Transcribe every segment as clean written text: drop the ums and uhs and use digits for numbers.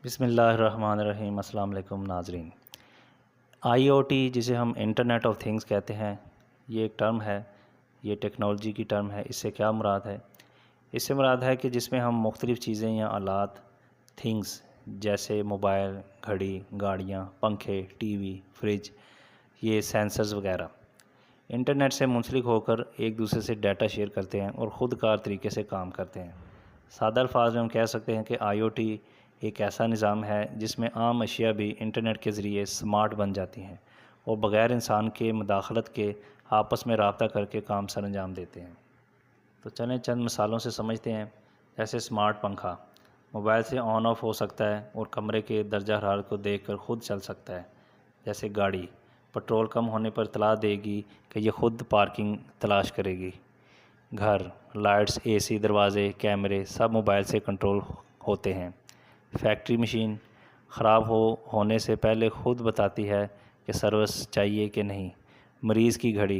بسم اللہ الرحمن الرحیم۔ السلام علیکم ناظرین۔ آئی او ٹی جسے ہم انٹرنیٹ آف تھنگس کہتے ہیں، یہ ایک ٹرم ہے، یہ ٹیکنالوجی کی ٹرم ہے۔ اس سے کیا مراد ہے؟ اس سے مراد ہے کہ جس میں ہم مختلف چیزیں یا آلات، تھنگس جیسے موبائل، گھڑی، گاڑیاں، پنکھے، ٹی وی، فریج، یہ سینسرز وغیرہ انٹرنیٹ سے منسلک ہو کر ایک دوسرے سے ڈیٹا شیئر کرتے ہیں اور خود کار طریقے سے کام کرتے ہیں۔ سادہ الفاظ میں ہم کہہ سکتے ہیں کہ آئی او ٹی ایک ایسا نظام ہے جس میں عام اشیاء بھی انٹرنیٹ کے ذریعے سمارٹ بن جاتی ہیں اور بغیر انسان کے مداخلت کے آپس میں رابطہ کر کے کام سر انجام دیتے ہیں۔ تو چلیں چند مثالوں سے سمجھتے ہیں۔ جیسے سمارٹ پنکھا موبائل سے آن آف ہو سکتا ہے اور کمرے کے درجہ حرارت کو دیکھ کر خود چل سکتا ہے۔ جیسے گاڑی پٹرول کم ہونے پر اطلاع دے گی کہ یہ خود پارکنگ تلاش کرے گی۔ گھر، لائٹس، اے سی، دروازے، کیمرے سب موبائل سے کنٹرول ہوتے ہیں۔ فیکٹری مشین خراب ہونے سے پہلے خود بتاتی ہے کہ سروس چاہیے کہ نہیں۔ مریض کی گھڑی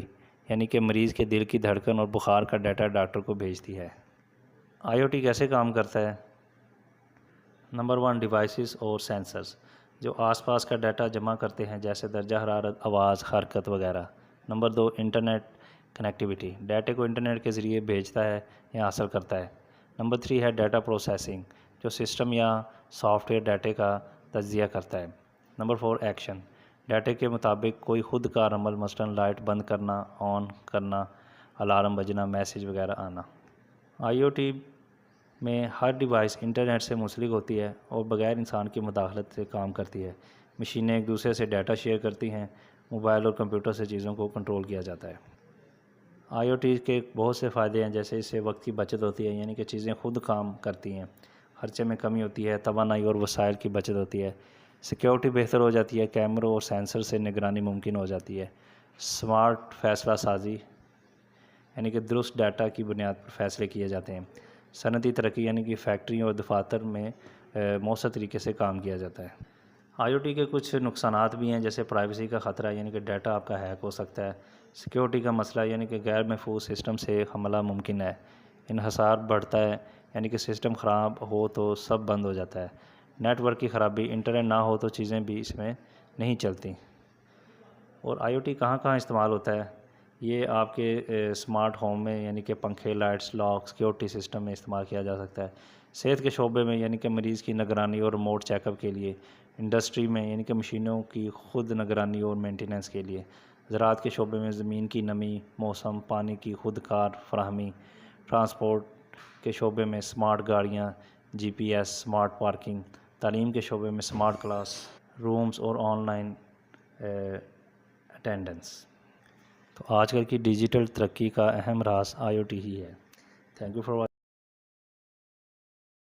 یعنی کہ مریض کے دل کی دھڑکن اور بخار کا ڈیٹا ڈاکٹر کو بھیجتی ہے۔ آئی او ٹی کیسے کام کرتا ہے؟ نمبر 1، ڈیوائسز اور سینسرز جو آس پاس کا ڈیٹا جمع کرتے ہیں جیسے درجہ حرارت، آواز، حرکت وغیرہ۔ نمبر 2، انٹرنیٹ کنیکٹیویٹی ڈیٹا کو انٹرنیٹ کے ذریعے بھیجتا ہے یا حاصل کرتا ہے۔ نمبر 3 ہے ڈیٹا پروسیسنگ جو سسٹم یا سافٹ ویئر ڈیٹے کا تجزیہ کرتا ہے۔ نمبر 4، ایکشن ڈیٹے کے مطابق کوئی خود کار عمل، مثلاً لائٹ بند کرنا، آن کرنا، الارم بجنا، میسیج وغیرہ آنا۔ آئی او ٹی میں ہر ڈیوائس انٹرنیٹ سے منسلک ہوتی ہے اور بغیر انسان کی مداخلت سے کام کرتی ہے۔ مشینیں ایک دوسرے سے ڈیٹا شیئر کرتی ہیں، موبائل اور کمپیوٹر سے چیزوں کو کنٹرول کیا جاتا ہے۔ آئی او ٹی کے بہت سے فائدے ہیں، جیسے اس سے وقت کی بچت ہوتی ہے، یعنی کہ چیزیں خود کام کرتی ہیں، خرچے میں کمی ہوتی ہے، توانائی اور وسائل کی بچت ہوتی ہے، سیکیورٹی بہتر ہو جاتی ہے، کیمروں اور سینسر سے نگرانی ممکن ہو جاتی ہے، سمارٹ فیصلہ سازی یعنی کہ درست ڈیٹا کی بنیاد پر فیصلے کیے جاتے ہیں، صنعتی ترقی یعنی کہ فیکٹریوں اور دفاتر میں مؤثر طریقے سے کام کیا جاتا ہے۔ آئی او ٹی کے کچھ نقصانات بھی ہیں، جیسے پرائیویسی کا خطرہ یعنی کہ ڈیٹا آپ کا ہیک ہو سکتا ہے، سیکیورٹی کا مسئلہ یعنی کہ غیر محفوظ سسٹم سے حملہ ممکن ہے، انحصار بڑھتا ہے یعنی کہ سسٹم خراب ہو تو سب بند ہو جاتا ہے، نیٹ ورک کی خرابی انٹرنیٹ نہ ہو تو چیزیں بھی اس میں نہیں چلتی۔ اور آئی او ٹی کہاں کہاں استعمال ہوتا ہے؟ یہ آپ کے اسمارٹ ہوم میں یعنی کہ پنکھے، لائٹس، لاک، سیکیورٹی سسٹم میں استعمال کیا جا سکتا ہے، صحت کے شعبے میں یعنی کہ مریض کی نگرانی اور ریموٹ چیک اپ کے لیے، انڈسٹری میں یعنی کہ مشینوں کی خود نگرانی اور مینٹیننس کے لیے، زراعت کے شعبے میں زمین کی نمی، موسم، پانی کی خود کار فراہمی، ٹرانسپورٹ کے شعبے میں اسمارٹ گاڑیاں، جی پی ایس، اسمارٹ پارکنگ، تعلیم کے شعبے میں اسمارٹ کلاس رومز اور آن لائن اٹینڈنس۔ تو آج کل کی ڈیجیٹل ترقی کا اہم راز آئی او ٹی ہی ہے۔ Thank you for watching.